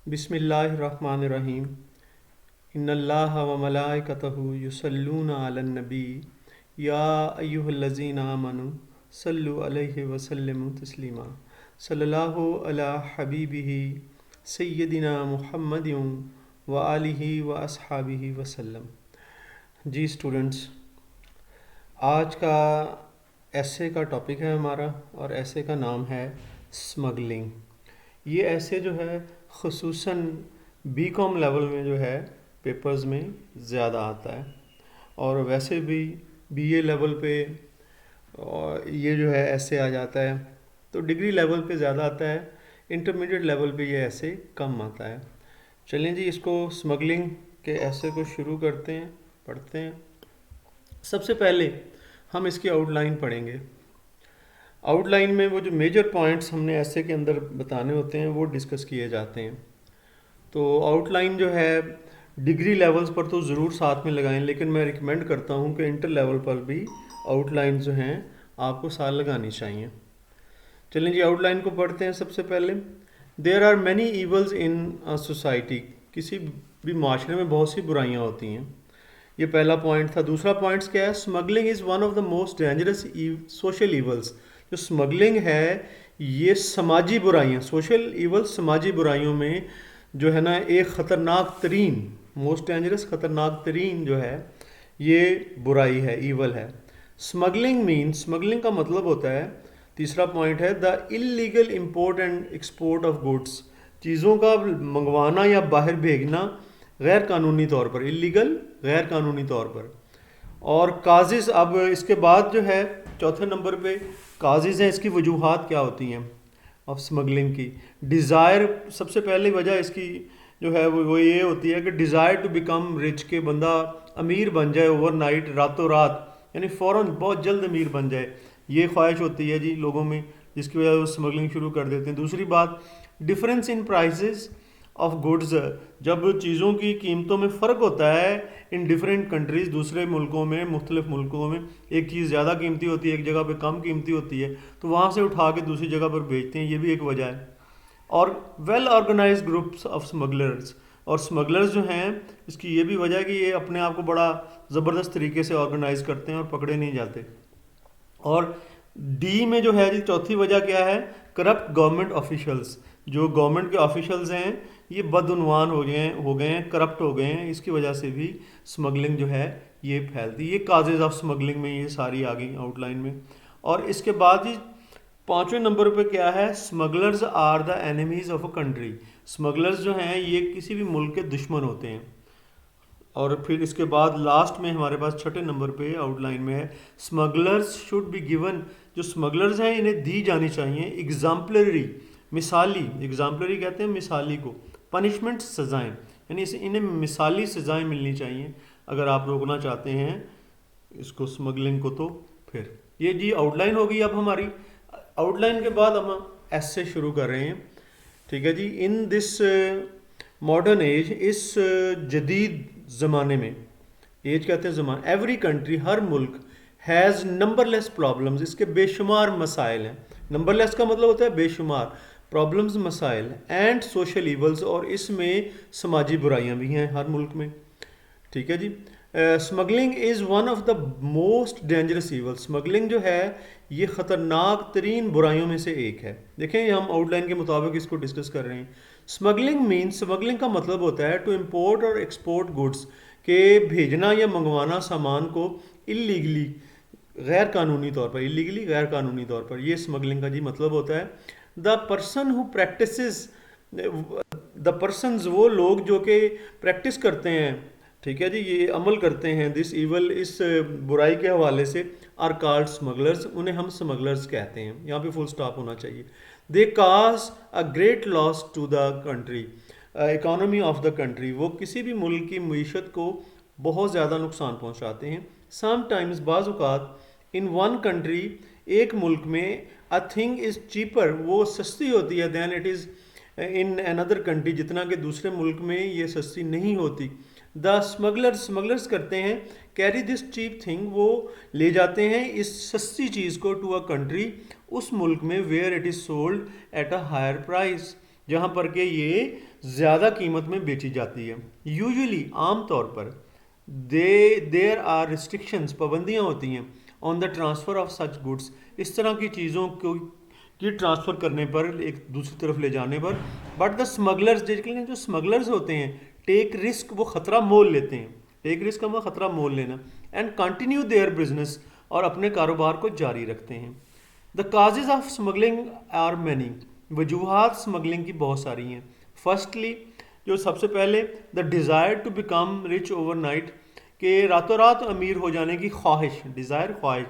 बिस्मिल्लाहिर्रहमानिर्रहीम। इन्नल्लाह व मलाइकतहु युसल्लूना अलन नबी या अय्युहल्लज़ीना आमनु सल्लु अलैहि व सल्लिमु तस्लीमा। सल्लल्लाहु अला हबीबिही सय्यदिना मुहम्मदिन व आलिहि व अस्हाबिहि वसल्लम। जी स्टूडेंट्स, आज का ऐसे का टॉपिक है हमारा और ऐसे का नाम है स्मगलिंग। ये ऐसे जो है ख़ुसूसन बीकॉम लेवल में जो है पेपर्स में ज़्यादा आता है, और वैसे भी बीए लेवल पे और ये जो है ऐसे आ जाता है, तो डिग्री लेवल पे ज़्यादा आता है, इंटरमीडिएट लेवल पे ये ऐसे कम आता है। चलें जी, इसको स्मगलिंग के ऐसे को शुरू करते हैं, पढ़ते हैं। सबसे पहले हम इसकी आउटलाइन पढ़ेंगे। आउटलाइन में वो जो मेजर पॉइंट्स हमने ऐसे के अंदर बताने होते हैं वो डिस्कस किए जाते हैं। तो आउटलाइन जो है डिग्री लेवल्स पर तो ज़रूर साथ में लगाएं, लेकिन मैं रिकमेंड करता हूँ कि इंटर लेवल पर भी आउटलाइन जो हैं आपको साथ लगानी चाहिए। चलें जी, आउटलाइन को पढ़ते हैं। सबसे पहले, there are many evils in a society. किसी भी माशरे में बहुत सी बुराइयाँ होती हैं, ये पहला पॉइंट था। दूसरा पॉइंट क्या है? Smuggling is one of the most dangerous social evils. जो स्मगलिंग है ये समाजी बुराइयाँ, सोशल ईवल समाजी बुराइयों में जो है ना एक ख़तरनाक तरीन, मोस्ट डेंजरस ख़तरनाक तरीन जो है ये बुराई है, ईवल है। स्मगलिंग मीन्स, स्मगलिंग का मतलब होता है, तीसरा पॉइंट है, the illegal import and export of goods. चीज़ों का मंगवाना या बाहर भेजना गैर कानूनी तौर पर, इलीगल गैर कानूनी तौर पर। और काजिज़, अब इसके बाद जो है चौथे नंबर पे काजिज़ हैं। इसकी वजूहात क्या होती हैं ऑफ स्मगलिंग की? डिज़ायर, सबसे पहली वजह इसकी जो है वो ये होती है कि डिज़ायर टू बिकम रिच, के बंदा अमीर बन जाए ओवरनाइट, रातों रात, यानी फ़ौरन बहुत जल्द अमीर बन जाए। ये ख्वाहिश होती है जी लोगों में, जिसकी वजह से वो स्मगलिंग शुरू कर देते हैं। दूसरी बात, difference in prices of goods. जब चीज़ों की कीमतों में फ़र्क होता है इन डिफरेंट कंट्रीज़, दूसरे मुल्कों में, मुख्तलिफ मुल्कों में एक चीज़ ज़्यादा कीमती होती है, एक जगह पे कम कीमती होती है, तो वहाँ से उठा के दूसरी जगह पर बेचते हैं, ये भी एक वजह है। और well organised groups of smugglers, और स्मगलर्स जो हैं इसकी ये भी वजह है कि ये अपने आप को बड़ा ज़बरदस्त तरीके से ऑर्गेनाइज करते हैं और पकड़े नहीं जाते। और डी में जो है जी चौथी वजह क्या है? Corrupt government officials. जो गवर्नमेंट के ऑफिशल्स हैं ये बदउनवान हो गए हैं, करप्ट हो गए हैं, इसकी वजह से भी स्मगलिंग जो है ये फैलती है। ये काजेज ऑफ स्मगलिंग में ये सारी आ गई आउटलाइन में। और इसके बाद ही पाँचवें नंबर पे क्या है? Smugglers are the enemies of a country. Smugglers जो हैं ये किसी भी मुल्क के दुश्मन होते हैं। और फिर इसके बाद लास्ट में हमारे पास छठे नंबर पे आउटलाइन में है, स्मगलर्स शुड बी गिवन। जो स्मगलर्स हैं इन्हें दी जानी चाहिए एग्जाम्पलरी, मिसाली, एग्जाम्पलरी कहते हैं मिसाली को, पनिशमेंट, सज़ाएँ, यानी इन्हें मिसाली सज़ाएँ मिलनी चाहिए अगर आप रोकना चाहते हैं इसको, स्मगलिंग को। तो फिर ये जी आउटलाइन होगी। अब हमारी आउटलाइन के बाद हम ऐसे शुरू कर रहे हैं, ठीक है जी। इन दिस मॉडर्न एज, इस जदीद ज़माने में, एज कहते हैं ज़माना, एवरी कंट्री, हर मुल्क, हैज़ नंबरलेस प्रॉब्लम्स, इसके बेशुमार मसाइल हैं। नंबरलेस का मतलब होता है बेशुमार, प्रॉब्लम्स मसाइल, एंड सोशल ईवल्स, और इसमें समाजी बुराइयां भी हैं हर मुल्क में, ठीक है जी। Smuggling is one of the most dangerous evil. Smuggling जो है ये ख़तरनाक तरीन बुराइयों में से एक है। देखें हम आउटलाइन के मुताबिक इसको डिस्कस कर रहे हैं। स्मगलिंग मीन्स, स्मगलिंग का मतलब होता है टू इम्पोर्ट और एक्सपोर्ट गुड्स, के भेजना या मंगवाना सामान को इलीगली, गैर कानूनी तौर पर, इलीगली गैर कानूनी तौर पर, ये स्मगलिंग का जी मतलब होता है। The person who practices, the persons, वो लोग जो कि प्रैक्टिस करते हैं, ठीक है जी, ये अमल करते हैं दिस ईवल, इस बुराई के हवाले से, आर कॉल्ड स्मगलर्स, उन्हें हम स्मगलर्स कहते हैं। यहाँ पे फुल स्टॉप होना चाहिए। They cause a great loss to the country, economy of the country, वो किसी भी मुल्क की मीशत को बहुत ज़्यादा नुकसान पहुँचाते हैं। समटाइम्स, बाज़ इन वन कंट्री, एक मुल्क में, अ थिंग इज़ चीपर, वो सस्ती होती है, than it is in another country, जितना कि दूसरे मुल्क में ये सस्ती नहीं होती। द स्मगलर्स, स्मगलर्स करते हैं, कैरी दिस चीप थिंग, वो ले जाते हैं इस सस्ती चीज़ को टू अ कंट्री, उस मुल्क में, where it is sold at a higher price, जहाँ पर के ये ज़्यादा कीमत में बेची जाती है। यूजुअली आम तौर पर देयर आर रिस्ट्रिक्शंस, पाबंदियाँ होती हैं on the transfer of such goods, इस तरह की चीज़ों को की ट्रांसफ़र करने पर, एक दूसरी तरफ ले जाने पर। बट द स्मगलर्स, जो स्मगलर्स होते हैं, टेक रिस्क, वो ख़तरा मोल लेते हैं। टेक रिस्क का मतलब ख़तरा मोल लेना। एंड कंटिन्यू देयर बिजनेस, और अपने कारोबार को जारी रखते हैं। The causes of smuggling are many, वजूहात स्मगलिंग की बहुत सारी हैं। फर्स्टली, जो सबसे पहले, the desire to become rich overnight, कि रातों रात अमीर हो जाने की ख्वाहिश, डिज़ायर ख्वाहिश।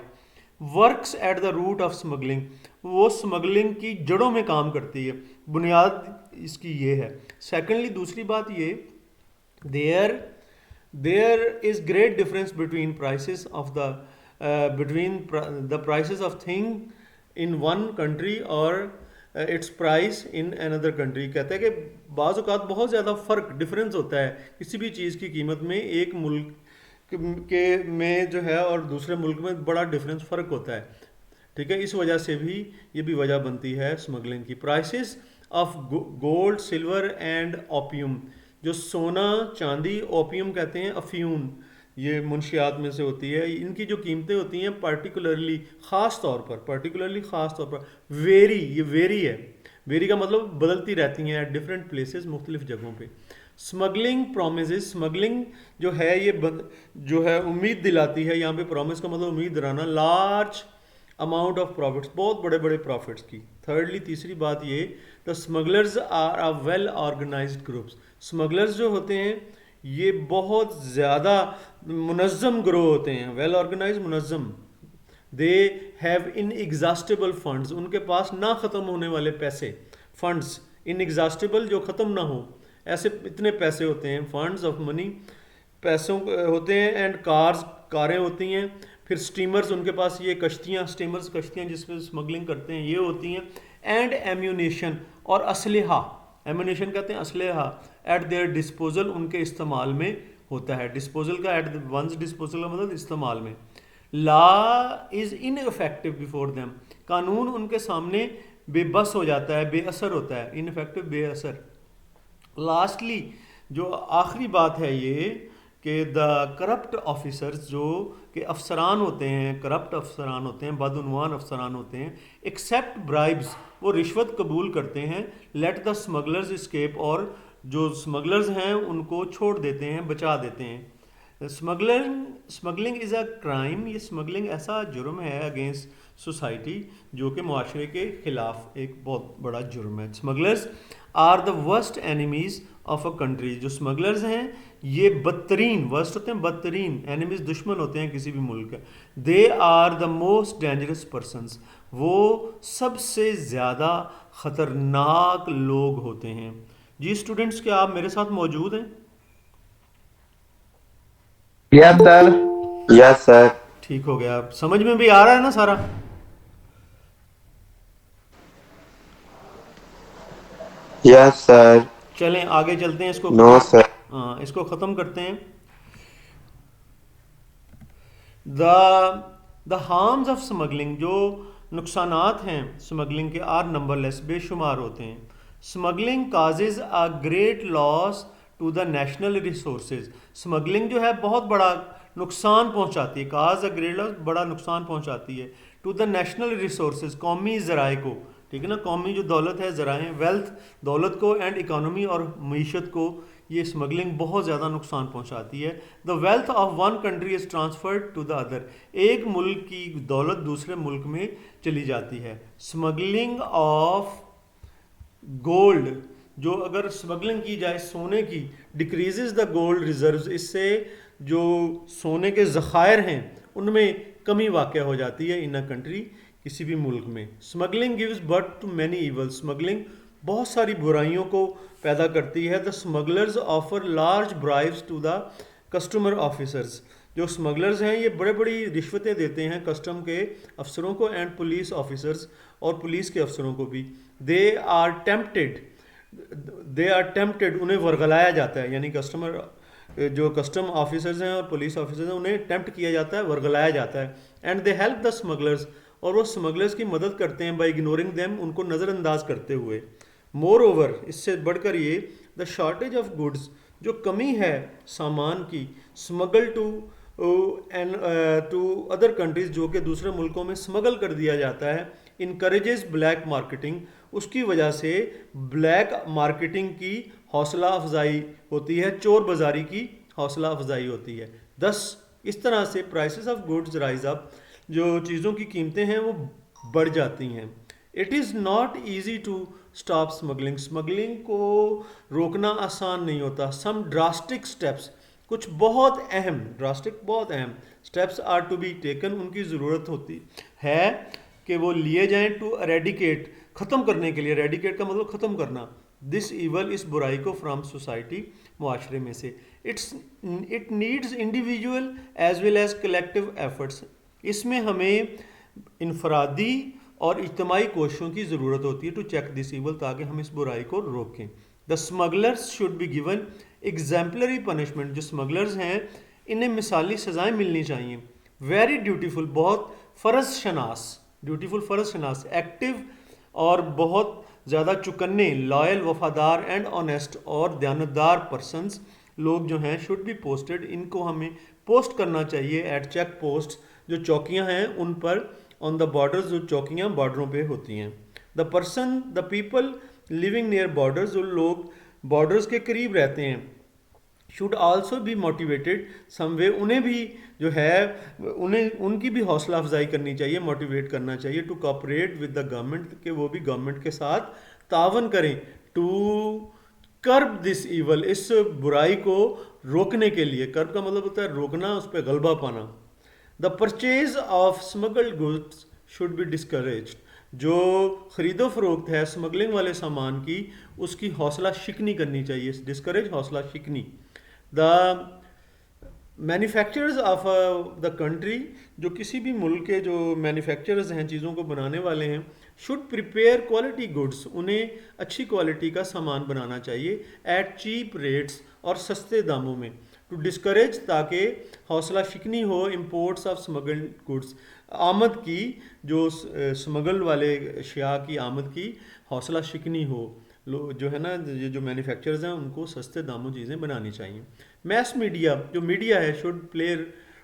Works at the root of smuggling, वो स्मगलिंग की जड़ों में काम करती है, बुनियाद इसकी ये है। सेकेंडली, दूसरी बात ये, there there is great difference between prices of the between the prices of thing in one country और its price in another country. कहते हैं कि बाज़ औक़ात बहुत ज़्यादा फ़र्क, डिफरेंस होता है किसी भी चीज़ की कीमत में, एक मुल्क के में जो है और दूसरे मुल्क में बड़ा डिफरेंस, फ़र्क होता है। ठीक है, इस वजह से भी ये भी वजह बनती है स्मगलिंग की। Prices of gold, silver and opium, जो सोना, चांदी, ओपियम कहते हैं अफ्यून, ये मुंशियात में से होती है, इनकी जो कीमतें होती हैं पर्टिकुलरली ख़ास तौर पर वेरी, ये वेरी है, वेरी का मतलब बदलती रहती हैं एट डिफरेंट प्लेसेस, मुख्तलिफ जगहों पे। स्मगलिंग प्रोमिस, स्मगलिंग जो है ये जो है उम्मीद दिलाती है, यहाँ पे प्रोमिस का मतलब उम्मीद दिलाना, लार्ज अमाउंट ऑफ प्रॉफिट्स, बहुत बड़े बड़े प्रॉफिट्स की। थर्डली, तीसरी बात ये, the smugglers are a well organised groups, smugglers जो होते हैं ये बहुत ज़्यादा मुनज़्ज़म ग्रोह होते हैं, वेल ऑर्गेनाइज, मुनज़्ज़म। दे हैव इनएग्जॉस्टेबल फंड्स, उनके पास ना ख़त्म होने वाले पैसे, फंड्स, इनएग्जॉस्टेबल जो ख़त्म ना हो, ऐसे इतने पैसे होते हैं, फंड्स ऑफ मनी, पैसों होते हैं। एंड कार्स, कारें होती हैं। फिर स्टीमर्स, उनके पास ये कश्तियाँ, स्टीमर्स कश्तियाँ जिसमें स्मगलिंग करते हैं, ये होती हैं। एंड एम्यूनेशन, और असलहा, एम्यूनेशन कहते हैं असलहा, एट देयर डिस्पोजल, उनके इस्तेमाल में होता है। डिस्पोजल का एट वंस डिस्पोजल का मतलब इस्तेमाल में। Law is ineffective before them, कानून उनके सामने बेबस हो जाता है, बेअसर होता है, इनइफेक्टिव, बेअसर। लास्टली, जो आखिरी बात है ये, कि द करप्ट ऑफिसर्स, जो कि अफसरान होते हैं, करप्ट अफसरान होते हैं, बदउनवान अफसरान होते हैं, एक्सेप्ट ब्राइब्स, वो रिश्वत कबूल करते हैं, लेट द स्मगलर्स स्केप, और जो स्मगलर्स हैं उनको छोड़ देते हैं, बचा देते हैं। स्मगलिंग इज़ अ क्राइम, ये स्मगलिंग ऐसा जुर्म है अगेंस्ट सोसाइटी, जो कि मुआशरे के ख़िलाफ़ एक बहुत बड़ा जुर्म है। Smugglers are the worst enemies of a country, जो स्मगलर्स हैं ये बदतरीन, वर्स्ट होते हैं बदतरीन, एनिमीज़ दुश्मन होते हैं किसी भी मुल्क के। They are the most dangerous persons, वो सबसे ज़्यादा ख़तरनाक लोग होते हैं। जी स्टूडेंट्स, क्या आप मेरे साथ मौजूद हैं? Yes sir. Yes sir. ठीक हो गया, समझ में भी आ रहा है ना सारा? Yes sir. चलें आगे चलते हैं, इसको नो खत्म, सर। हाँ इसको ख़त्म करते हैं। द हार्म्स ऑफ स्मगलिंग, जो नुकसानात हैं स्मगलिंग के, आर नंबरलेस, बेशुमार होते हैं। Smuggling causes a great loss to the national resources, smuggling जो है बहुत बड़ा नुकसान पहुंचाती है, काज अ ग्रेट लॉस, बड़ा नुकसान पहुंचाती है, टू द नेशनल रिसोर्सेज, कौमी ज़राए को, ठीक है ना, कौमी जो दौलत है, ज़राए, वेल्थ, दौलत को, एंड इकानमी, और मीशत को, ये स्मगलिंग बहुत ज़्यादा नुकसान पहुंचाती है। The wealth of one country is transferred to the other, एक मुल्क की दौलत दूसरे मुल्क में चली जाती है। स्मगलिंग ऑफ गोल्ड, जो अगर स्मगलिंग की जाए सोने की, डिक्रीजेज द गोल्ड रिजर्व्स, इससे जो सोने के ज़खायर हैं उनमें कमी वाक़या हो जाती है इन अ कंट्री, किसी भी मुल्क में। Smuggling gives birth to many evils, smuggling बहुत सारी बुराइयों को पैदा करती है। The smugglers offer large bribes to the customer officers, जो स्मगलर्स हैं ये बड़े बड़ी रिश्वतें देते हैं कस्टम के अफसरों को, एंड पुलिस ऑफिसर्स, और पुलिस के अफसरों को भी। दे आर टेम्प्टेड, उन्हें वर्गलाया जाता है, यानी कस्टमर, जो कस्टम ऑफिसर्स हैं और पुलिस ऑफिसर्स हैं उन्हें टेम्प्ट किया जाता है, वर्गलाया जाता है। And they help the smugglers, और वो स्मगलर्स की मदद करते हैं, बाई इग्नोरिंग देम, उनको नज़रअंदाज करते हुए, मोर ओवर, इससे बढ़कर ये, द शॉर्टेज ऑफ गुड्स, जो कमी है सामान की, smuggle to and to other countries, जो कि दूसरे मुल्कों में स्मगल कर दिया जाता है, इनकरेजेस ब्लैक मार्केटिंग, उसकी वजह से ब्लैक मार्केटिंग की हौसला अफजाई होती है, चोर बाजारी की हौसला अफजाई होती है। दस इस तरह से prices of goods rise up, जो चीज़ों की कीमतें हैं वो बढ़ जाती हैं। It is not easy to stop smuggling, smuggling को रोकना आसान नहीं होता। सम ड्रास्टिक स्टेप्स, कुछ बहुत अहम, ड्रास्टिक बहुत अहम steps are to be taken, उनकी ज़रूरत होती है कि वो लिए जाएं, टू एरेडिकेट, ख़त्म करने के लिए। एरेडिकेट का मतलब ख़त्म करना, दिस ईवल, इस बुराई को, फ्रॉम सोसाइटी, मुआशरे में से। It needs individual as well as collective efforts, इसमें हमें इनफरादी और इज्तमाही कोशिशों की ज़रूरत होती है टू चेक दिस ईवल, ताकि हम इस बुराई को रोकें। The smugglers should be given exemplary punishment, जो स्मगलर्स हैं इन्हें मिसाली सज़ाएं मिलनी चाहिए। वेरी ड्यूटीफुल, बहुत फ़र्ज शनास, ड्यूटीफुल फ़र्ज शनास, एक्टिव और बहुत ज़्यादा चुकन्ने, लॉयल, वफादार एंड ऑनेस्ट और दयानतदार पर्सनस, लोग जो हैं, शुड बी पोस्टेड, इनको हमें पोस्ट करना चाहिए एट चेक पोस्ट, जो चौकियां हैं उन पर, ऑन द बॉर्डर्स, जो चौकियां बॉर्डरों पे होती हैं। The people living near borders, जो लोग बॉर्डर्स के करीब रहते हैं, शुड आल्सो बी मोटिवेटेड सम वे, उन्हें भी जो है उनकी भी हौसला अफजाई करनी चाहिए, मोटिवेट करना चाहिए, to cooperate with the government, कि वो भी गवर्नमेंट के साथ तावन करें, टू कर्ब दिस ईवल, इस बुराई को रोकने के लिए। कर्ब का मतलब होता है रोकना, उस पर गलबा पाना। The purchase of smuggled goods should be discourage, जो ख़रीदो फरोख्त है स्मगलिंग वाले सामान की, उसकी हौसला शिकनी करनी चाहिए। डिस्करेज, हौसला शिकनी। The manufacturers of the country, जो किसी भी मुल्क के जो मैन्युफैक्चरर्स हैं, चीज़ों को बनाने वाले हैं, शुड प्रिपेयर क्वालिटी गुड्स, उन्हें अच्छी क्वालिटी का सामान बनाना चाहिए, एट चीप रेट्स, और सस्ते दामों में, टू डिस्करेज, ताकि हौसला शिकनी हो, इम्पोर्ट्स ऑफ स्मगल्ड गुड्स, आमद की, जो स्मगल वाले अशिया की आमद की हौसला शिकनी हो। जो है ना, ये जो मैन्युफैक्चरर्स हैं उनको सस्ते दामों चीज़ें बनानी चाहिए। मैस मीडिया, जो मीडिया है, शुड प्ले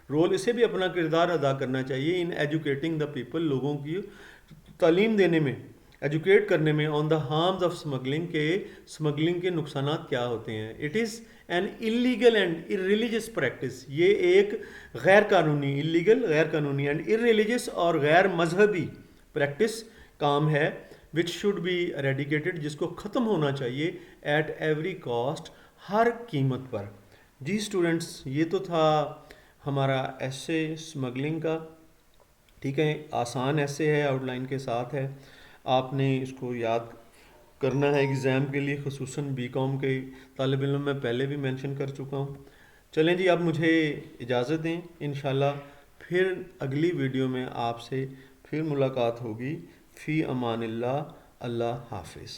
रोल, इसे भी अपना किरदार अदा करना चाहिए, इन एजुकेटिंग द पीपल, लोगों की तालीम देने में, एजुकेट करने में, on the harms of smuggling, के स्मगलिंग के नुकसानात क्या होते हैं। It is an illegal and irreligious practice, ये एक गैर कानूनी, इलीगल गैर कानूनी, एंड इररिलीजियस और गैर मजहबी प्रैक्टिस, काम है, विच शुड बी एरेडिकेटेड, जिसको ख़त्म होना चाहिए, एट एवरी कॉस्ट, हर कीमत पर। जी स्टूडेंट्स, ये तो था हमारा ऐसे स्मगलिंग का, ठीक है, आसान ऐसे है, आउटलाइन के साथ है, आपने इसको याद करना है एग्ज़ाम के लिए, ख़ुसूसन बीकॉम के तालिब इल्म मैं पहले भी मेंशन कर चुका हूँ। चलें जी, अब मुझे इजाज़त दें, इंशाल्लाह फिर अगली वीडियो में आपसे फिर मुलाकात होगी। फ़ी अमानिल्लाह, अल्लाह हाफिज़।